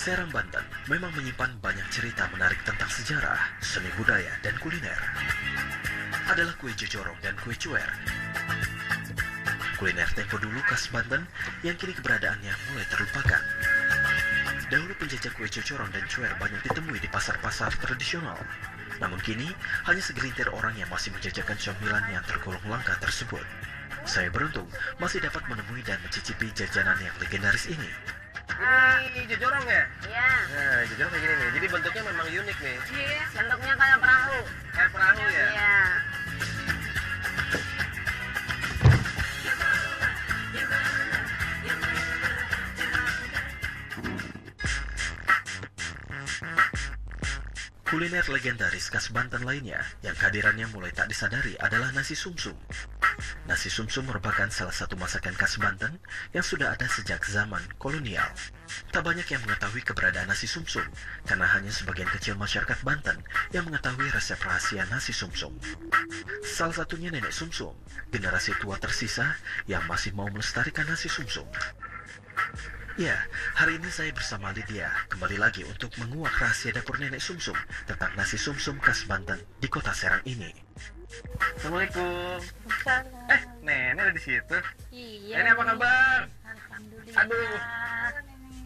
Serang, Banten memang menyimpan banyak cerita menarik tentang sejarah, seni budaya, dan kuliner. Adalah kue jojorong dan kue cuer. Kuliner tempo dulu khas Banten yang kini keberadaannya mulai terlupakan. Dahulu penjajah kue jojorong dan cuer banyak ditemui di pasar-pasar tradisional. Namun kini hanya segelintir orang yang masih menjajakan camilan yang tergolong langka tersebut. Saya beruntung masih dapat menemui dan mencicipi jajanan yang legendaris ini. Ini jojorong ya? Iya. Nah, jojorong kayak gini nih. Jadi bentuknya memang unik nih. Iya. Bentuknya kayak perahu. Kayak perahu ya? Iya. Kuliner legendaris khas Banten lainnya yang kehadirannya mulai tak disadari adalah nasi sumsum. Nasi sumsum merupakan salah satu masakan khas Banten yang sudah ada sejak zaman kolonial. Tak banyak yang mengetahui keberadaan nasi sumsum karena hanya sebagian kecil masyarakat Banten yang mengetahui resep rahasia nasi sumsum. Salah satunya nenek sumsum, generasi tua tersisa yang masih mau melestarikan nasi sumsum. Ya, hari ini saya bersama Lydia kembali lagi untuk menguak rahasia dapur nenek sumsum tentang nasi sumsum khas Banten di kota Serang ini. Assalamualaikum. Nenek ada di situ. Iya. Nenek apa kabar? Alhamdulillah. Aduh.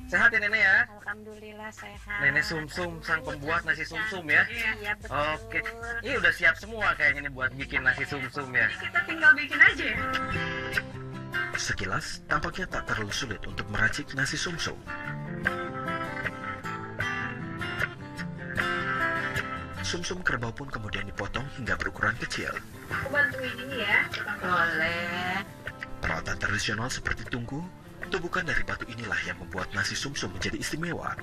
Sehat ya nenek ya? Alhamdulillah sehat. Nenek sumsum, sang pembuat nasi sumsum ya? Iya betul. Oke. Ini udah siap semua kayaknya nih buat bikin nasi sumsum ya? Kita tinggal bikin aja ya. Sekilas, tampaknya tak terlalu sulit untuk meracik nasi sumsum. Sumsum kerbau pun kemudian dipotong hingga berukuran kecil. Aku bantuin ini ya. Boleh. Peralatan tradisional seperti tungku, tubukan dari batu inilah yang membuat nasi sumsum menjadi istimewa.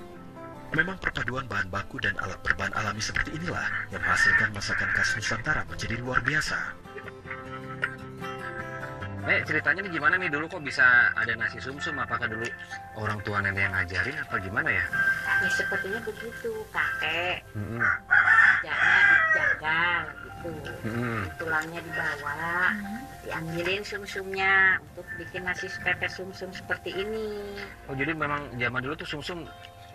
Memang perpaduan bahan baku dan alat berbahan alami seperti inilah yang menghasilkan masakan khas Nusantara menjadi luar biasa. Nek, ceritanya nih gimana nih dulu kok bisa ada nasi sumsum? Apakah dulu orang tua nenek yang ngajarin apa gimana ya? Ya sepertinya begitu, kakek. Mm-mm. Jalannya dijagal gitu. Tulangnya dibawa, diambilin sumsumnya untuk bikin nasi pepes sumsum seperti ini. Oh jadi memang zaman dulu tuh sumsum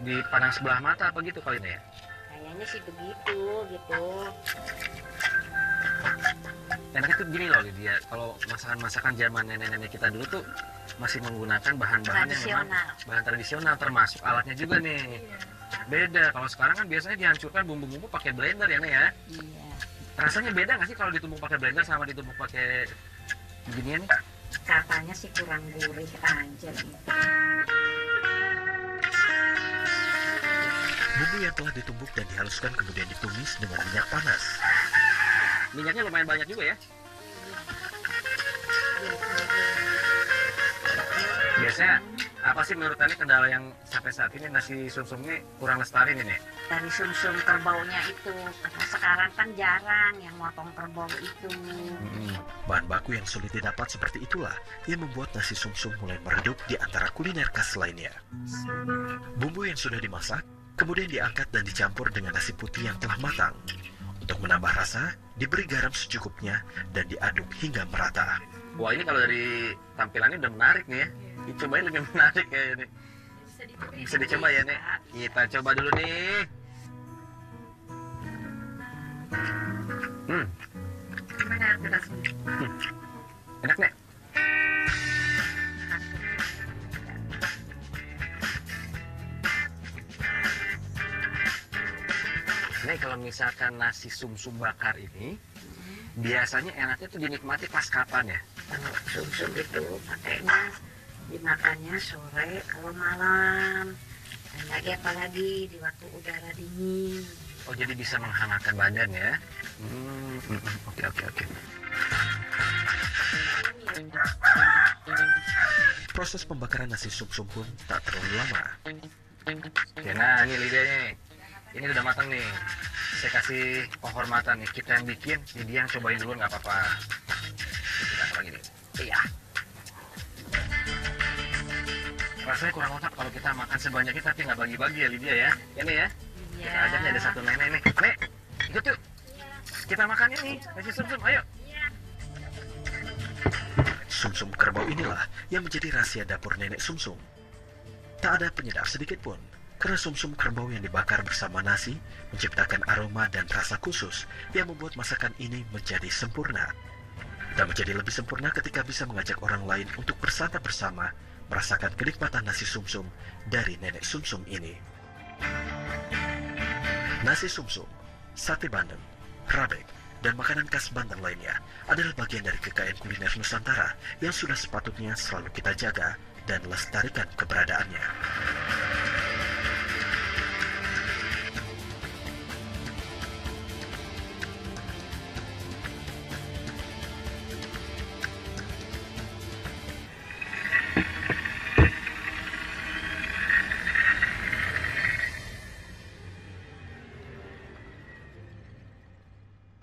dipandang sebelah mata apa gitu kali ini ya? Kayaknya sih begitu gitu. Enaknya tuh gini loh Lydia, kalau masakan-masakan zaman nenek-nenek kita dulu tuh masih menggunakan bahan-bahan yang memang bahan tradisional, termasuk alatnya juga nih. Beda, kalau sekarang kan biasanya dihancurkan bumbu-bumbu pakai blender ya Nek ya? Iya. Rasanya beda nggak sih kalau ditumbuk pakai blender sama ditumbuk pakai beginian nih? Katanya sih kurang gurih aja gitu. Bumbu yang telah ditumbuk dan dihaluskan kemudian ditumis dengan minyak panas. Minyaknya lumayan banyak juga ya? Biasanya apa sih menurut Anda kendala yang sampai saat ini nasi sumsum ini kurang lestari nih Nek? Dari sumsum kerbaunya itu, karena sekarang kan jarang yang motong kerbau itu. Bahan baku yang sulit didapat seperti itulah yang membuat nasi sumsum mulai meredup di antara kuliner khas lainnya. Bumbu yang sudah dimasak kemudian diangkat dan dicampur dengan nasi putih yang telah matang. Untuk menambah rasa, diberi garam secukupnya dan diaduk hingga merata. Wah ini kalau dari tampilannya udah menarik nih ya. Dicobain lebih menarik kayaknya nih. Bisa dicoba ya Nek. Kita coba dulu nih. Gimana rasanya? Enak Nek. Nek kalau misalkan nasi sumsum bakar ini biasanya enaknya tuh dinikmati pas kapan ya? Kalau sumsum itu pakainya dimakannya sore kalau malam. Dan lagi apalagi di waktu udara dingin. Oh jadi bisa menghangatkan badan ya? Oke. Proses pembakaran nasi sumsum pun tak terlalu lama. Oke, nah ini lidahnya nih. Ini udah matang nih. Saya kasih penghormatan nih. Kita yang bikin, jadi dia yang cobain dulu nggak apa-apa. Kita lagi nih. Iya. Rasanya kurang lengkap kalau kita makan sebanyak kita tapi nggak bagi-bagi ya Lydia ya. Ini ya. Iya. Kita ajak nih ada satu nenek nih. Nek, ikut yuk. Kita makan ini. Nasi sumsum, ayo. Sumsum kerbau inilah yang menjadi rahasia dapur nenek sumsum. Tak ada penyedap sedikit pun, Karena sumsum kerbau yang dibakar bersama nasi menciptakan aroma dan rasa khusus yang membuat masakan ini menjadi sempurna. Dan menjadi lebih sempurna ketika bisa mengajak orang lain untuk bersantap bersama, merasakan kenikmatan nasi sumsum dari nenek sumsum ini. Nasi sumsum, sate Bandeng, rabek, dan makanan khas Banten lainnya adalah bagian dari kekayaan kuliner Nusantara yang sudah sepatutnya selalu kita jaga dan lestarikan keberadaannya.